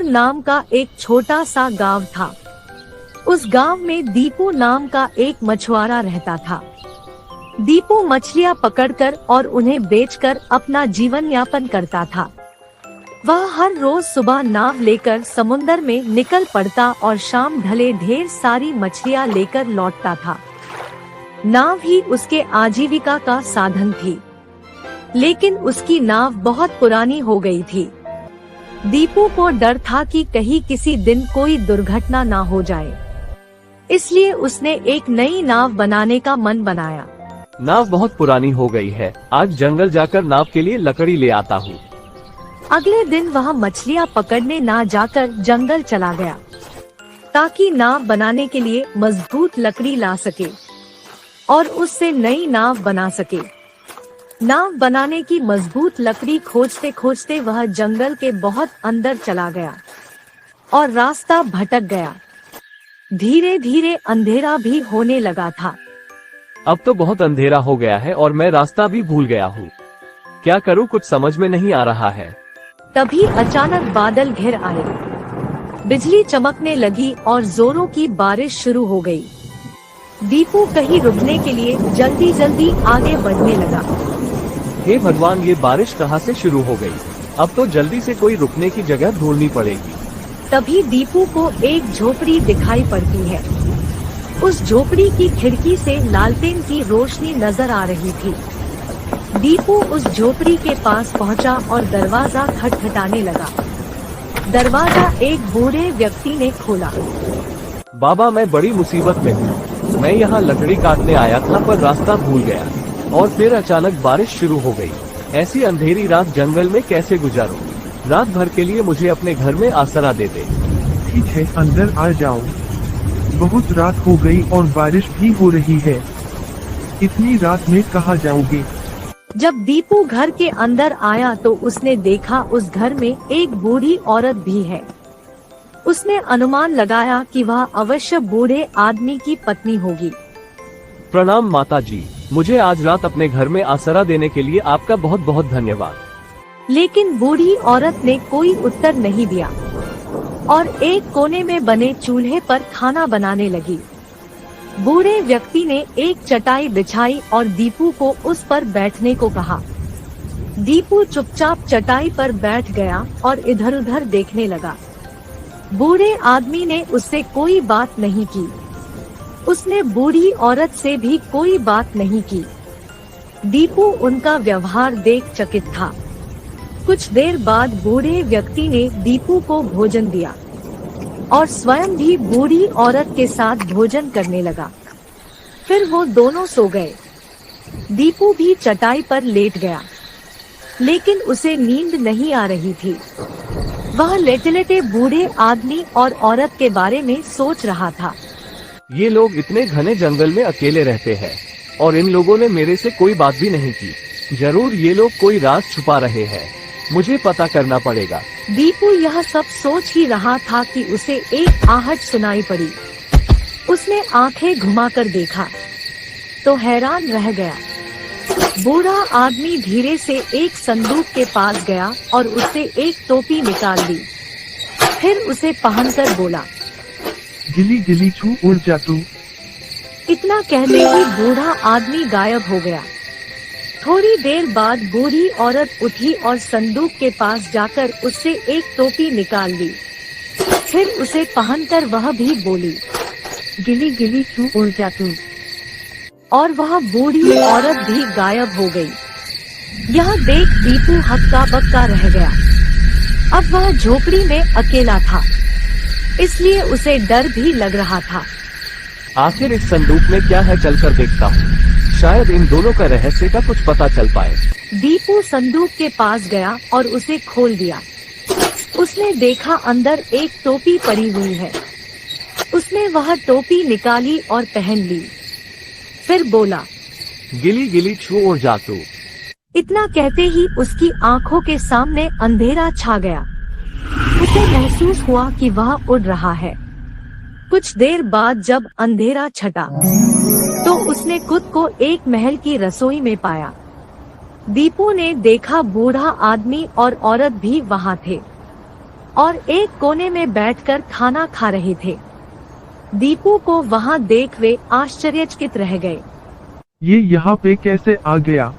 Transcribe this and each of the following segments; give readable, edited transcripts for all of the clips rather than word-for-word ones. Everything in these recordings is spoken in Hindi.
नाम का एक छोटा सा गांव था। उस गांव में दीपू नाम का एक मछुआरा रहता था। दीपू मछलियां पकड़कर और उन्हें बेचकर अपना जीवन यापन करता था। वह हर रोज सुबह नाव लेकर समुद्र में निकल पड़ता और शाम ढले ढेर सारी मछलियां लेकर लौटता था। नाव ही उसके आजीविका का साधन थी, लेकिन उसकी नाव बहुत पुरानी हो गई थी। दीपू को डर था कि कहीं किसी दिन कोई दुर्घटना ना हो जाए, इसलिए उसने एक नई नाव बनाने का मन बनाया। नाव बहुत पुरानी हो गई है, आज जंगल जाकर नाव के लिए लकड़ी ले आता हूँ। अगले दिन वह मछलियां पकड़ने ना जाकर जंगल चला गया, ताकि नाव बनाने के लिए मजबूत लकड़ी ला सके और उससे नई नाव बना सके। नाव बनाने की मजबूत लकड़ी खोजते खोजते वह जंगल के बहुत अंदर चला गया और रास्ता भटक गया। धीरे धीरे अंधेरा भी होने लगा था। अब तो बहुत अंधेरा हो गया है और मैं रास्ता भी भूल गया हूँ। क्या करूँ, कुछ समझ में नहीं आ रहा है। तभी अचानक बादल घिर आए, बिजली चमकने लगी और जोरों की बारिश शुरू हो गई। दीपू कहीं रुकने के लिए जल्दी जल्दी आगे बढ़ने लगा। हे भगवान, ये बारिश कहाँ से शुरू हो गई? अब तो जल्दी से कोई रुकने की जगह ढूंढनी पड़ेगी। तभी दीपू को एक झोपड़ी दिखाई पड़ती है। उस झोपड़ी की खिड़की से लालटेन की रोशनी नजर आ रही थी। दीपू उस झोपड़ी के पास पहुंचा और दरवाजा खटखटाने लगा। दरवाजा एक बूढ़े व्यक्ति ने खोला। बाबा, मैं बड़ी मुसीबत में हूँ। मैं यहाँ लकड़ी काटने आया था, पर रास्ता भूल गया और फिर अचानक बारिश शुरू हो गई। ऐसी अंधेरी रात जंगल में कैसे गुजारूं? रात भर के लिए मुझे अपने घर में आसरा दे दे। ठीक है, अंदर आ जाओ। बहुत रात हो गई और बारिश भी हो रही है। इतनी रात में कहाँ जाओगे? जब दीपू घर के अंदर आया तो उसने देखा उस घर में एक बूढ़ी औरत भी है। उसने अनुमान लगाया कि वह अवश्य बूढ़े आदमी की पत्नी होगी। प्रणाम माता जी, मुझे आज रात अपने घर में आसरा देने के लिए आपका बहुत बहुत धन्यवाद। लेकिन बूढ़ी औरत ने कोई उत्तर नहीं दिया और एक कोने में बने चूल्हे पर खाना बनाने लगी। बूढ़े व्यक्ति ने एक चटाई बिछाई और दीपू को उस पर बैठने को कहा। दीपू चुपचाप चटाई पर बैठ गया और इधर उधर देखने लगा। बूढ़े आदमी ने उससे कोई बात नहीं की। उसने बूढ़ी औरत से भी कोई बात नहीं की। दीपू उनका व्यवहार देख चकित था। कुछ देर बाद बूढ़े व्यक्ति ने दीपू को भोजन दिया और स्वयं भी बूढ़ी औरत के साथ भोजन करने लगा। फिर वो दोनों सो गए। दीपू भी चटाई पर लेट गया, लेकिन उसे नींद नहीं आ रही थी। वह लेटे लेटे बूढ़े आदमी और औरत के बारे में सोच रहा था। ये लोग इतने घने जंगल में अकेले रहते हैं और इन लोगों ने मेरे से कोई बात भी नहीं की। जरूर ये लोग कोई राज छुपा रहे हैं, मुझे पता करना पड़ेगा। दीपू यह सब सोच ही रहा था कि उसे एक आहट सुनाई पड़ी। उसने आंखें घुमाकर देखा तो हैरान रह गया। बूढ़ा आदमी धीरे से एक संदूक के पास गया और उससे एक टोपी निकाल ली। फिर उसे पहनकर बोला, गिली गिली छू उड़ जा तू। इतना कहते ही बूढ़ा आदमी गायब हो गया। थोड़ी देर बाद बूढ़ी औरत उठी और संदूक के पास जाकर उससे एक टोपी निकाल ली। फिर उसे पहनकर वह भी बोली, गिली गिली छू उड़ जा तू। और वह बूढ़ी औरत भी गायब हो गई। यह देख दीपू हक्का बक्का रह गया। अब वह झोपड़ी में अकेला था, इसलिए उसे डर भी लग रहा था। आखिर इस संदूक में क्या है, चलकर देखता हूँ। शायद इन दोनों का रहस्य का कुछ पता चल पाए। दीपू संदूक के पास गया और उसे खोल दिया। उसने देखा अंदर एक टोपी पड़ी हुई है। उसने वह टोपी निकाली और पहन ली। फिर बोला, गिली गिली छू उड़ जा तू। इतना कहते ही उसकी आंखों के सामने अंधेरा छा गया। उसे महसूस हुआ कि वह उड़ रहा है। कुछ देर बाद जब अंधेरा छटा तो उसने खुद को एक महल की रसोई में पाया। दीपू ने देखा बूढ़ा आदमी और औरत भी वहाँ थे। और एक कोने में बैठकर खाना खा रहे थे। दीपू को वहां देख वे आश्चर्यचकित रह गए। ये यहाँ पे कैसे आ गया?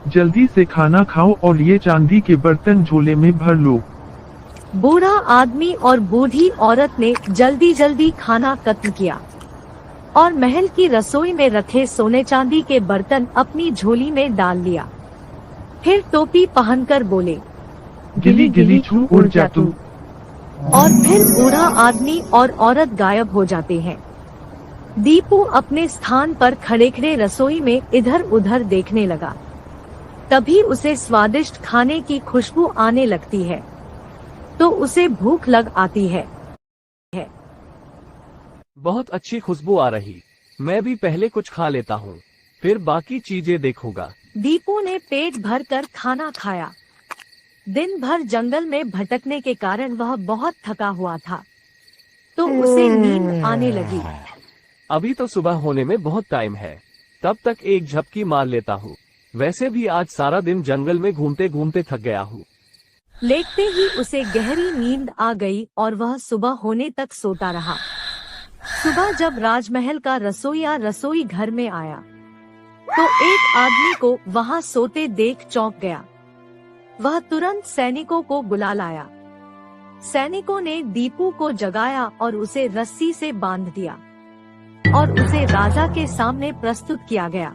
जल्दी से खाना खाओ और ये चांदी के बर्तन झोले में भर लो। बूढ़ा आदमी और बूढ़ी औरत ने जल्दी जल्दी खाना खत्म किया और महल की रसोई में रखे सोने चांदी के बर्तन अपनी झोली में डाल लिया। फिर टोपी पहनकर बोले, गिली गिली छू उड़ जा तू। और फिर बूढ़ा आदमी और औरत गायब हो जाते हैं। दीपू अपने स्थान पर खड़े खड़े रसोई में इधर उधर देखने लगा। तभी उसे स्वादिष्ट खाने की खुशबू आने लगती है तो उसे भूख लग आती है। बहुत अच्छी खुशबू आ रही, मैं भी पहले कुछ खा लेता हूँ, फिर बाकी चीजें देखूंगा। दीपू ने पेट भर कर खाना खाया। दिन भर जंगल में भटकने के कारण वह बहुत थका हुआ था तो उसे नींद आने लगी। अभी तो सुबह होने में बहुत टाइम है, तब तक एक झपकी मार लेता हूँ। वैसे भी आज सारा दिन जंगल में घूमते घूमते थक गया हूँ। लेटते ही उसे गहरी नींद आ गई और वह सुबह होने तक सोता रहा। सुबह जब राजमहल का रसोइया रसोई घर में आया तो एक आदमी को वहां सोते देख चौंक गया। वह तुरंत सैनिकों को बुला लाया। सैनिकों ने दीपू को जगाया और उसे रस्सी से बांध दिया और उसे राजा के सामने प्रस्तुत किया गया।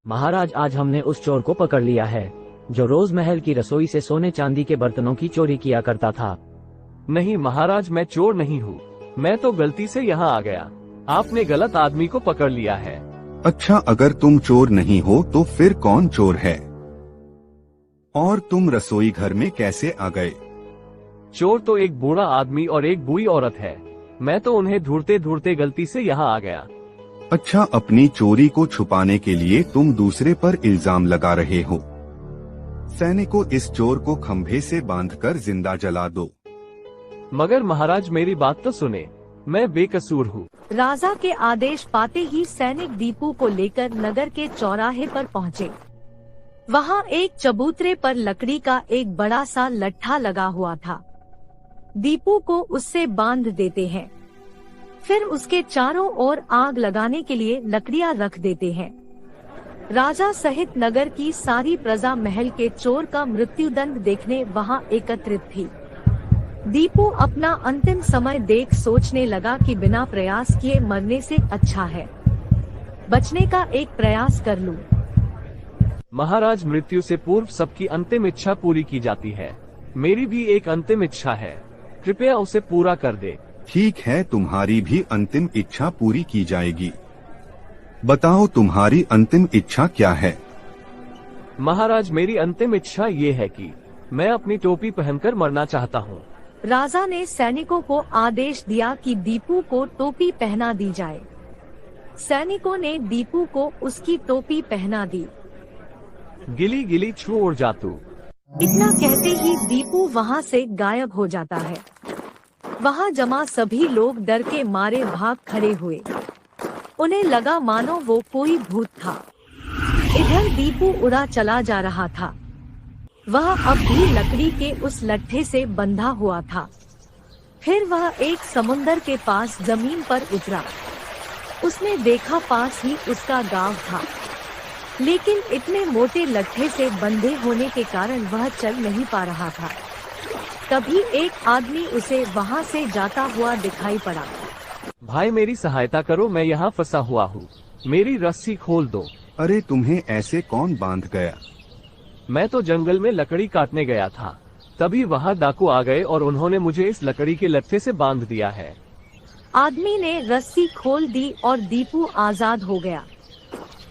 महाराज, आज हमने उस चोर को पकड़ लिया है जो रोज महल की रसोई से सोने चांदी के बर्तनों की चोरी किया करता था। नहीं महाराज, मैं चोर नहीं हूँ, मैं तो गलती से यहाँ आ गया। आपने गलत आदमी को पकड़ लिया है। अच्छा, अगर तुम चोर नहीं हो तो फिर कौन चोर है? और तुम रसोई घर में कैसे आ गए? चोर तो एक बूढ़ा आदमी और एक बूढ़ी औरत है। मैं तो उन्हें ढूंढते ढूंढते गलती से यहाँ आ गया। अच्छा, अपनी चोरी को छुपाने के लिए तुम दूसरे पर इल्जाम लगा रहे हो। सैनिकों, इस चोर को खंभे से बांधकर जिंदा जला दो। मगर महाराज, मेरी बात तो सुने, मैं बेकसूर हूँ। राजा के आदेश पाते ही सैनिक दीपू को लेकर नगर के चौराहे पर पहुँचे। वहाँ एक चबूतरे पर लकड़ी का एक बड़ा सा लट्ठा लगा हुआ था। दीपू को उससे बांध देते हैं, फिर उसके चारों ओर आग लगाने के लिए लकड़ियाँ रख देते हैं। राजा सहित नगर की सारी प्रजा महल के चोर का मृत्युदंड देखने वहाँ एकत्रित थी। दीपू अपना अंतिम समय देख सोचने लगा कि बिना प्रयास किए मरने से अच्छा है बचने का एक प्रयास कर लूं। महाराज, मृत्यु से पूर्व सबकी अंतिम इच्छा पूरी की जाती है। मेरी भी एक अंतिम इच्छा है, कृपया उसे पूरा कर दे। ठीक है, तुम्हारी भी अंतिम इच्छा पूरी की जाएगी। बताओ, तुम्हारी अंतिम इच्छा क्या है? महाराज, मेरी अंतिम इच्छा ये है कि मैं अपनी टोपी पहनकर मरना चाहता हूँ। राजा ने सैनिकों को आदेश दिया कि दीपू को टोपी पहना दी जाए। सैनिकों ने दीपू को उसकी टोपी पहना दी। गिली गिली छू उड़ जा तू। इतना कहते ही दीपू वहाँ से गायब हो जाता है। वहाँ जमा सभी लोग डर के मारे भाग खड़े हुए। उन्हें लगा मानो वो कोई भूत था। इधर दीपू उड़ा चला जा रहा था। वह अब भी लकड़ी के उस लट्ठे से बंधा हुआ था। फिर वह एक समुंदर के पास जमीन पर उतरा। उसने देखा पास ही उसका गांव था, लेकिन इतने मोटे लट्ठे से बंधे होने के कारण वह चल नहीं पा रहा था। तभी एक आदमी उसे वहां से जाता हुआ दिखाई पड़ा। भाई, मेरी सहायता करो, मैं यहाँ फंसा हुआ हूँ, मेरी रस्सी खोल दो। अरे, तुम्हें ऐसे कौन बांध गया? मैं तो जंगल में लकड़ी काटने गया था, तभी वहाँ डाकू आ गए और उन्होंने मुझे इस लकड़ी के लट्ठे से बांध दिया है। आदमी ने रस्सी खोल दी और दीपू आजाद हो गया।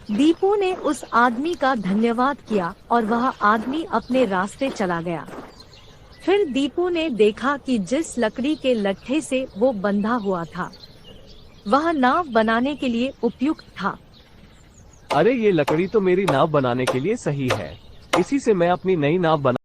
दीपू ने उस आदमी का धन्यवाद किया और वह आदमी अपने रास्ते चला गया। फिर दीपू ने देखा कि जिस लकड़ी के लट्ठे से वो बंधा हुआ था वह नाव बनाने के लिए उपयुक्त था। अरे, ये लकड़ी तो मेरी नाव बनाने के लिए सही है, इसी से मैं अपनी नई नाव बना